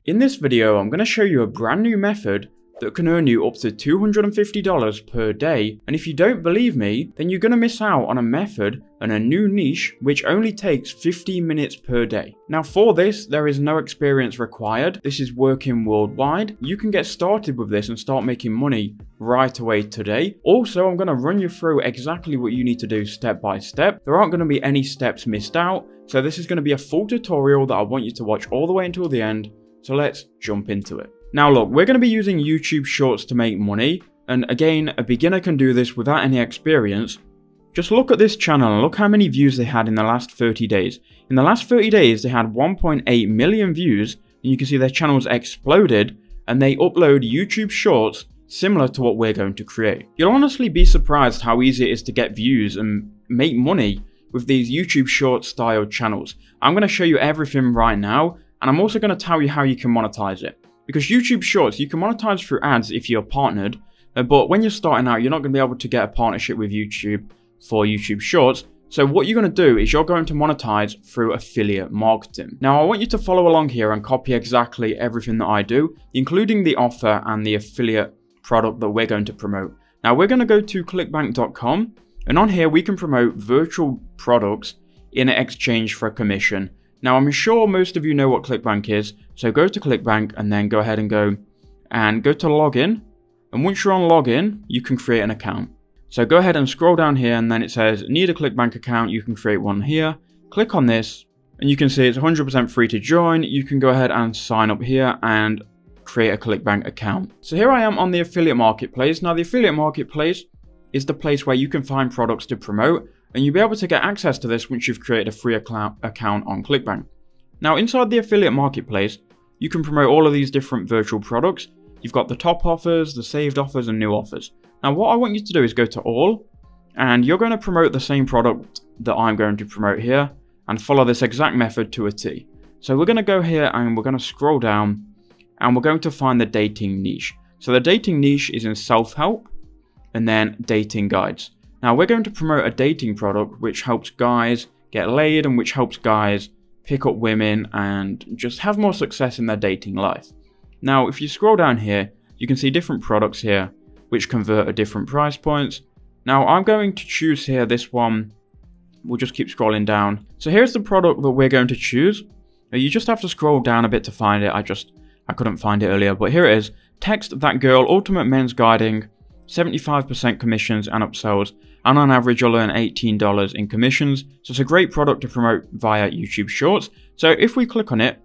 In this video, I'm going to show you a brand new method that can earn you up to $250 per day, and if you don't believe me, then you're going to miss out on a method and a new niche which only takes 15 minutes per day. Now for this, there is no experience required. This is working worldwide. You can get started with this and start making money right away today. Also, I'm going to run you through exactly what you need to do step by step. There aren't going to be any steps missed out, so this is going to be a full tutorial that I want you to watch all the way until the end. So let's jump into it. Now look, we're going to be using YouTube Shorts to make money, and again, a beginner can do this without any experience. Just look at this channel and look how many views they had in the last 30 days. In the last 30 days, they had 1.8 million views, and you can see their channels exploded, and they upload YouTube Shorts similar to what we're going to create. You'll honestly be surprised how easy it is to get views and make money with these YouTube Shorts style channels. I'm going to show you everything right now, and I'm also going to tell you how you can monetize it. Because YouTube Shorts, you can monetize through ads if you're partnered, but when you're starting out, you're not going to be able to get a partnership with YouTube for YouTube Shorts. So what you're going to do is you're going to monetize through affiliate marketing. Now, I want you to follow along here and copy exactly everything that I do, including the offer and the affiliate product that we're going to promote. Now, we're going to go to clickbank.com, and on here, we can promote virtual products in exchange for a commission. Now, I'm sure most of you know what ClickBank is, so go to ClickBank and then go ahead and go to login. And once you're on login, you can create an account. So go ahead and scroll down here, and then it says need a ClickBank account. You can create one here. Click on this, and you can see it's 100% free to join. You can go ahead and sign up here and create a ClickBank account. So here I am on the affiliate marketplace. Now, the affiliate marketplace is the place where you can find products to promote, and you'll be able to get access to this once you've created a free account on ClickBank. Now, inside the affiliate marketplace, you can promote all of these different virtual products. You've got the top offers, the saved offers, and new offers. Now, what I want you to do is go to all, and you're going to promote the same product that I'm going to promote here, and follow this exact method to a T. So we're going to go here, and we're going to scroll down, and we're going to find the dating niche. So the dating niche is in self-help, and then dating guides. Now, we're going to promote a dating product which helps guys get laid and which helps guys pick up women and just have more success in their dating life. Now, if you scroll down here, you can see different products here which convert at different price points. Now, I'm going to choose here this one. We'll just keep scrolling down. So here's the product that we're going to choose. Now, you just have to scroll down a bit to find it. I couldn't find it earlier, but here it is. Text that girl, ultimate men's guiding, 75% commissions and upsells, and on average you'll earn $18 in commissions. So it's a great product to promote via YouTube Shorts. So if we click on it,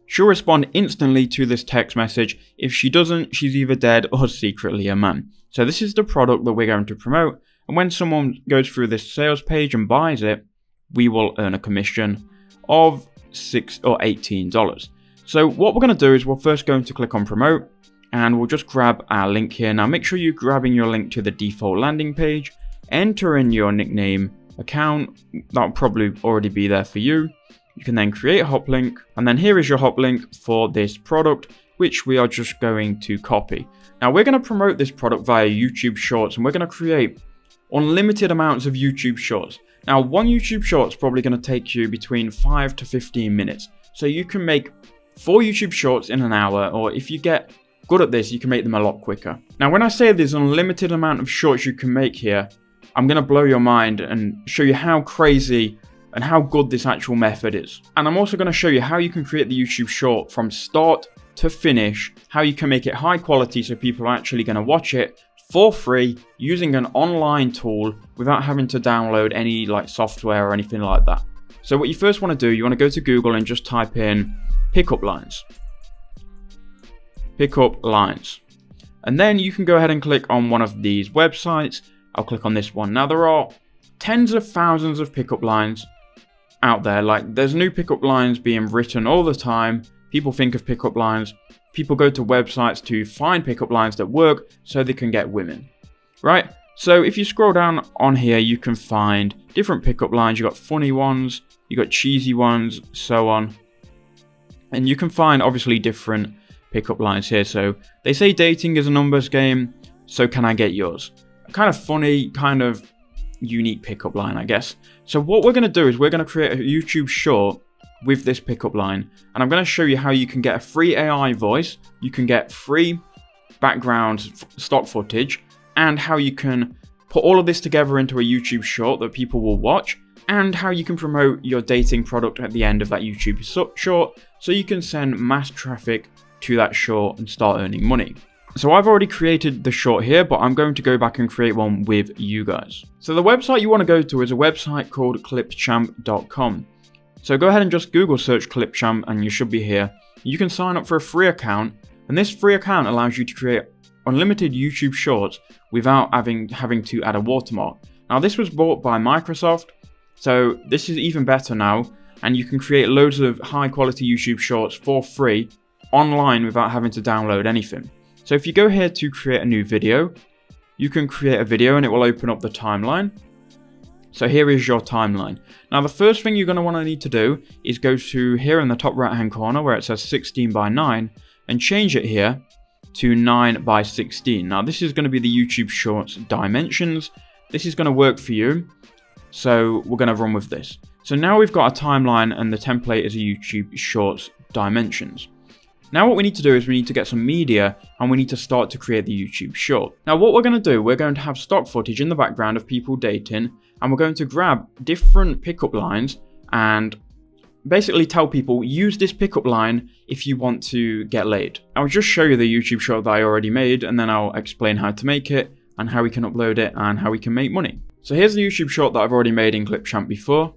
she'll respond instantly to this text message. If she doesn't, she's either dead or secretly a man. So this is the product that we're going to promote, and when someone goes through this sales page and buys it, we will earn a commission of $6 or $18. So what we're going to do is we're first going to click on promote, and we'll just grab our link here. Now make sure you're grabbing your link to the default landing page, enter in your nickname account, that'll probably already be there for you. You can then create a hop link, and then here is your hop link for this product, which we are just going to copy. Now we're going to promote this product via YouTube Shorts, and we're going to create unlimited amounts of YouTube Shorts. Now one YouTube Shorts is probably going to take you between 5 to 15 minutes. So you can make 4 YouTube Shorts in an hour, or if you get good at this, you can make them a lot quicker. Now, when I say there's an unlimited amount of shorts you can make here, I'm going to blow your mind and show you how crazy and how good this actual method is. And I'm also going to show you how you can create the YouTube short from start to finish, how you can make it high quality so people are actually going to watch it for free using an online tool without having to download any software or anything like that. So what you first want to do, you want to go to Google and just type in pickup lines. Pickup lines. And then you can go ahead and click on one of these websites. I'll click on this one. Now there are tens of thousands of pickup lines out there. There's new pickup lines being written all the time. People think of pickup lines. People go to websites to find pickup lines that work so they can get women, right? So if you scroll down on here, you can find different pickup lines. You got funny ones, you got cheesy ones, so on. And you can find obviously different pickup lines here. So they say dating is a numbers game, so can I get yours? Kind of funny, kind of unique pickup line, I guess. So what we're going to do is we're going to create a YouTube short with this pickup line. And I'm going to show you how you can get a free AI voice, you can get free background stock footage, and how you can put all of this together into a YouTube short that people will watch, and how you can promote your dating product at the end of that YouTube short so you can send mass traffic to that short and start earning money. So I've already created the short here, but I'm going to go back and create one with you guys. So the website you want to go to is a website called clipchamp.com. So go ahead and just Google search Clipchamp and you should be here. You can sign up for a free account, and this free account allows you to create unlimited YouTube shorts without having to add a watermark. Now this was bought by Microsoft, so this is even better now, and you can create loads of high quality YouTube shorts for free online without having to download anything. So if you go here to create a new video, you can create a video and it will open up the timeline. So here is your timeline. Now the first thing you're going to want to need to do is go to here in the top right hand corner where it says 16 by 9 and change it here to 9 by 16. Now this is going to be the YouTube Shorts dimensions. This is going to work for you. So we're going to run with this. So now we've got a timeline and the template is a YouTube Shorts dimensions. Now what we need to do is we need to get some media and we need to start to create the YouTube short. Now what we're going to do, we're going to have stock footage in the background of people dating, and we're going to grab different pickup lines and basically tell people, use this pickup line if you want to get laid. I'll just show you the YouTube short that I already made, and then I'll explain how to make it and how we can upload it and how we can make money. So here's the YouTube short that I've already made in Clipchamp before.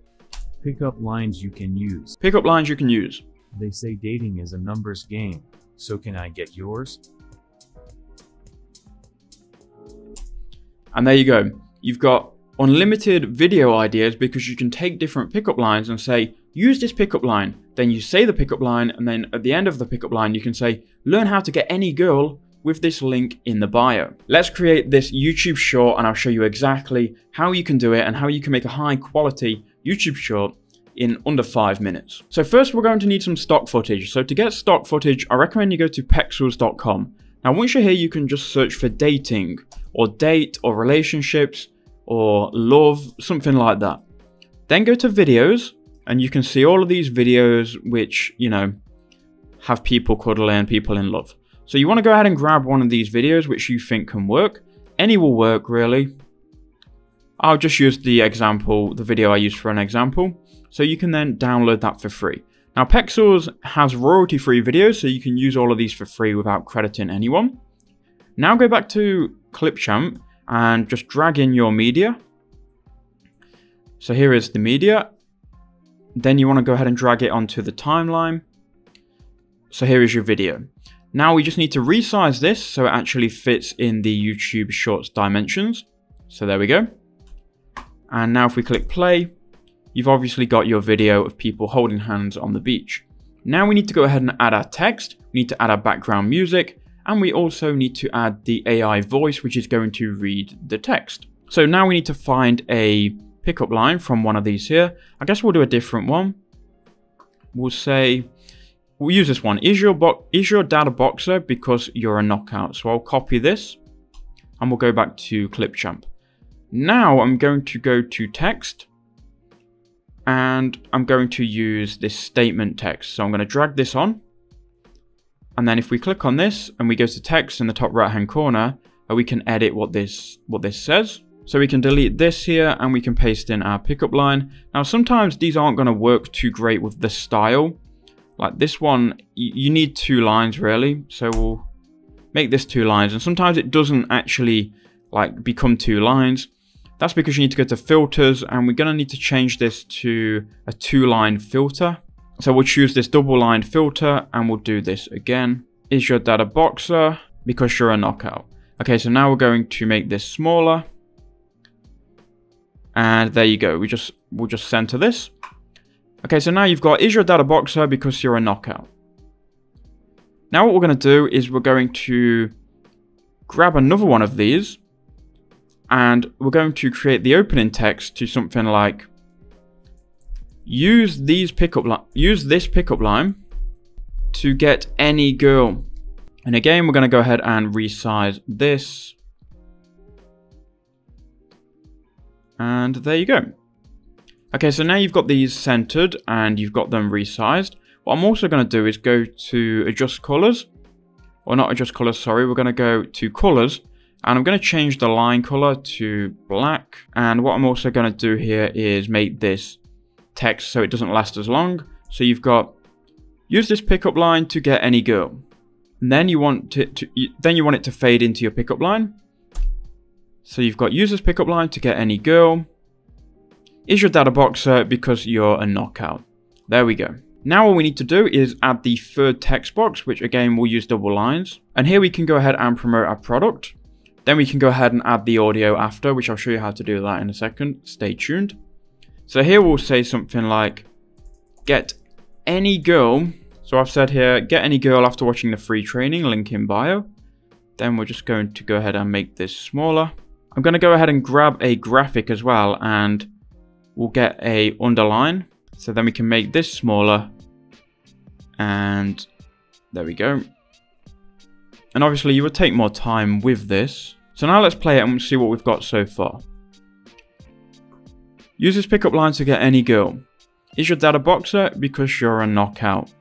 Pickup lines you can use. Pickup lines you can use. They say dating is a numbers game, so can I get yours? And there you go. You've got unlimited video ideas because you can take different pickup lines and say, use this pickup line. Then you say the pickup line, and then at the end of the pickup line, you can say, learn how to get any girl with this link in the bio. Let's create this YouTube short and I'll show you exactly how you can do it and how you can make a high quality YouTube short in under 5 minutes. So first we're going to need some stock footage. So to get stock footage, I recommend you go to pexels.com. Now once you're here, you can just search for dating or date or relationships or love, something like that. Then go to videos and you can see all of these videos which, you know, have people cuddling and people in love. So you want to go ahead and grab one of these videos which you think can work. Any will work really. I'll just use the example, the video I used for an example. So you can then download that for free. Now Pexels has royalty-free videos, so you can use all of these for free without crediting anyone. Now go back to Clipchamp and just drag in your media. So here is the media. Then you want to go ahead and drag it onto the timeline. So here is your video. Now we just need to resize this so it actually fits in the YouTube Shorts dimensions. So there we go. And now if we click play, you've obviously got your video of people holding hands on the beach. Now we need to go ahead and add our text, we need to add our background music, and we also need to add the AI voice which is going to read the text. So now we need to find a pickup line from one of these here. I guess we'll do a different one. We'll say, we'll use this one. Is your dad a boxer because you're a knockout? So I'll copy this and we'll go back to Clipchamp. Now I'm going to go to text and I'm going to use this statement text. So I'm going to drag this on. And then if we click on this and we go to text in the top right hand corner, we can edit what this says. So we can delete this here and we can paste in our pickup line. Now sometimes these aren't going to work too great with the style. Like this one, you need 2 lines really. So we'll make this 2 lines, and sometimes it doesn't actually like become 2 lines. That's because you need to go to filters, and we're going to need to change this to a 2-line filter. So we'll choose this double-line filter and we'll do this again. Is your dad a boxer because you're a knockout? Okay, so now we're going to make this smaller. And there you go. We'll just center this. Okay, so now you've got, is your dad a boxer because you're a knockout? Now what we're going to do is we're going to grab another one of these and we're going to create the opening text to something like, use this pickup line to get any girl. And again, we're going to go ahead and resize this. And there you go. Okay, so now you've got these centered and you've got them resized. What I'm also going to do is go to adjust colors, or not adjust colors, sorry. We're going to go to colors, and I'm going to change the line color to black. And what I'm also going to do here is make this text so it doesn't last as long. So you've got, use this pickup line to get any girl. And then you want it to fade into your pickup line. So you've got use this pickup line to get any girl. Is your dad a boxer because you're a knockout? There we go. Now all we need to do is add the third text box, which again will use double lines. And here we can go ahead and promote our product. Then we can go ahead and add the audio after, which I'll show you how to do that in a second. Stay tuned. So here we'll say something like, get any girl. So I've said here, get any girl after watching the free training, link in bio. Then we're just going to go ahead and make this smaller. I'm going to go ahead and grab a graphic as well, and we'll get a underline. So then we can make this smaller, and there we go. And obviously you would take more time with this. So now let's play it and see what we've got so far. Use this pickup line to get any girl. Is your dad a boxer because you're a knockout?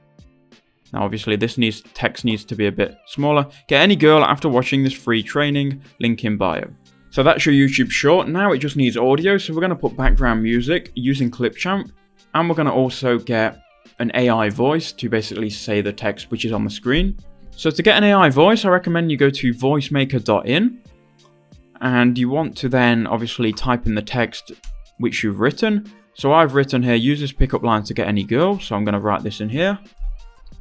Now obviously this text needs to be a bit smaller. Get any girl after watching this free training, link in bio. So that's your YouTube short. Now it just needs audio, so we're going to put background music using ClickBank. And we're going to also get an AI voice to basically say the text which is on the screen. So to get an AI voice, I recommend you go to voicemaker.in. And you want to then obviously type in the text which you've written. So I've written here, use this pickup line to get any girl. So I'm going to write this in here.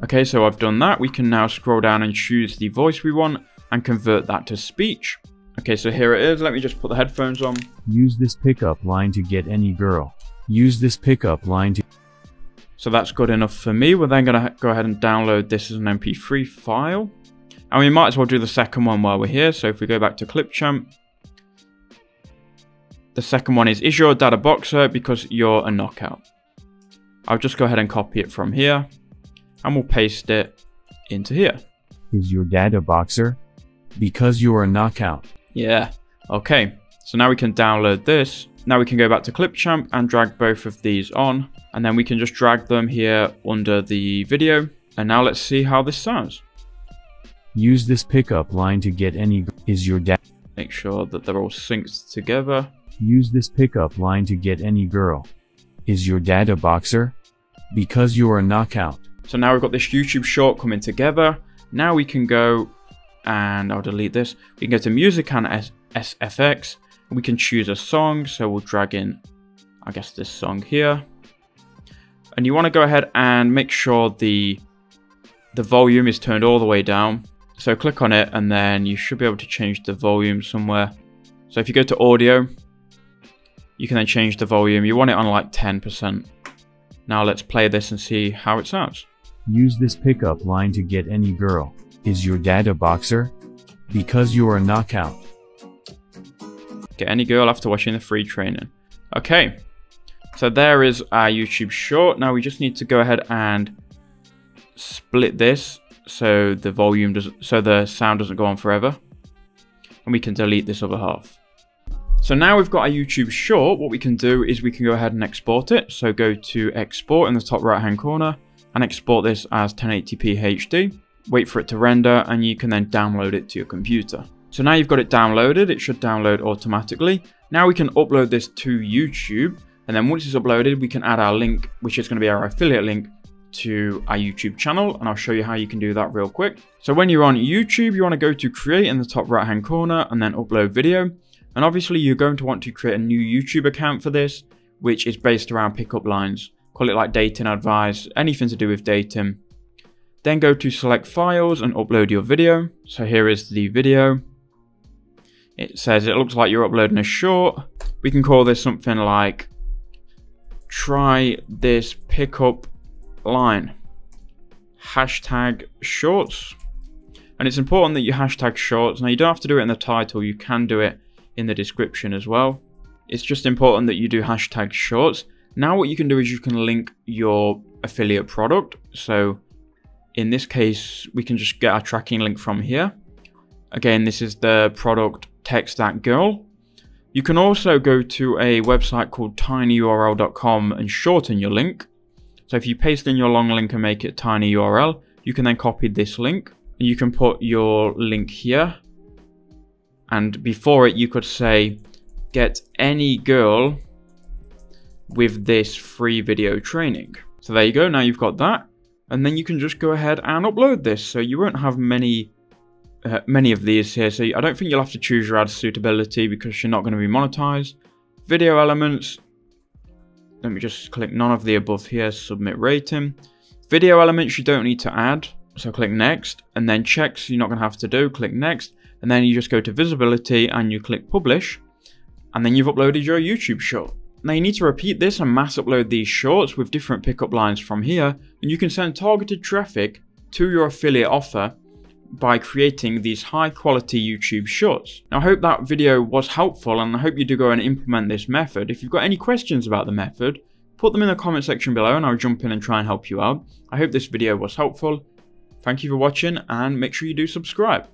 Okay, so I've done that. We can now scroll down and choose the voice we want and convert that to speech. Okay, so here it is. Let me just put the headphones on. Use this pickup line to get any girl. Use this pickup line to... So that's good enough for me. We're then going to go ahead and download this as an MP3 file. And we might as well do the second one while we're here. So if we go back to ClickBank, the second one is your dad a boxer because you're a knockout? I'll just go ahead and copy it from here, and we'll paste it into here. Is your dad a boxer because you're a knockout? Yeah, okay. So now we can download this. Now we can go back to ClickBank and drag both of these on, and then we can just drag them here under the video. And now let's see how this sounds. Use this pickup line to get any... Is your dad... Make sure that they're all synced together. Use this pickup line to get any girl. Is your dad a boxer because you're a knockout? So now we've got this YouTube short coming together. Now we can go, and I'll delete this. We can go to music and SFX. We can choose a song. So we'll drag in, I guess, this song here. And you want to go ahead and make sure the volume is turned all the way down. So click on it, and then you should be able to change the volume somewhere. So if you go to audio, you can then change the volume. You want it on like 10%. Now let's play this and see how it sounds. Use this pickup line to get any girl. Is your dad a boxer because you're a knockout? Get any girl after watching the free training. Okay, so there is our YouTube short. Now we just need to go ahead and split this so the volume doesn't, so the sound doesn't go on forever, and we can delete this other half. So now we've got our YouTube short. What we can do is we can go ahead and export it. So go to export in the top right hand corner and export this as 1080p HD. Wait for it to render, and you can then download it to your computer. So now you've got it downloaded. It should download automatically. Now we can upload this to YouTube, and then once it's uploaded, we can add our link, which is going to be our affiliate link, to our YouTube channel, and I'll show you how you can do that real quick. So when you're on YouTube, you want to go to create in the top right hand corner and then upload video. And obviously you're going to want to create a new YouTube account for this, which is based around pickup lines. Call it like dating advice, anything to do with dating. Then go to select files and upload your video. So here is the video. It says it looks like you're uploading a short. We can call this something like try this pickup line. Hashtag shorts. And it's important that you hashtag shorts. Now you don't have to do it in the title, you can do it in the description as well. It's just important that you do hashtag shorts. Now what you can do is you can link your affiliate product. So in this case, we can just get our tracking link from here. Again, this is the product text that girl. You can also go to a website called tinyurl.com and shorten your link. So if you paste in your long link and make it tinyurl, you can then copy this link and you can put your link here. And before it, you could say, get any girl with this free video training. So there you go, now you've got that. And then you can just go ahead and upload this. So you won't have many of these here. So I don't think you'll have to choose your ad suitability because you're not going to be monetized. Video elements. Let me just click none of the above here, submit rating. Video elements you don't need to add. So click next, and then checks you're not going to have to do, click next. And then you just go to visibility and you click publish. And then you've uploaded your YouTube short. Now you need to repeat this and mass upload these shorts with different pickup lines from here, and you can send targeted traffic to your affiliate offer by creating these high quality YouTube shorts. Now I hope that video was helpful, and I hope you do go and implement this method. If you've got any questions about the method, put them in the comment section below and I'll jump in and try and help you out. I hope this video was helpful. Thank you for watching, and make sure you do subscribe.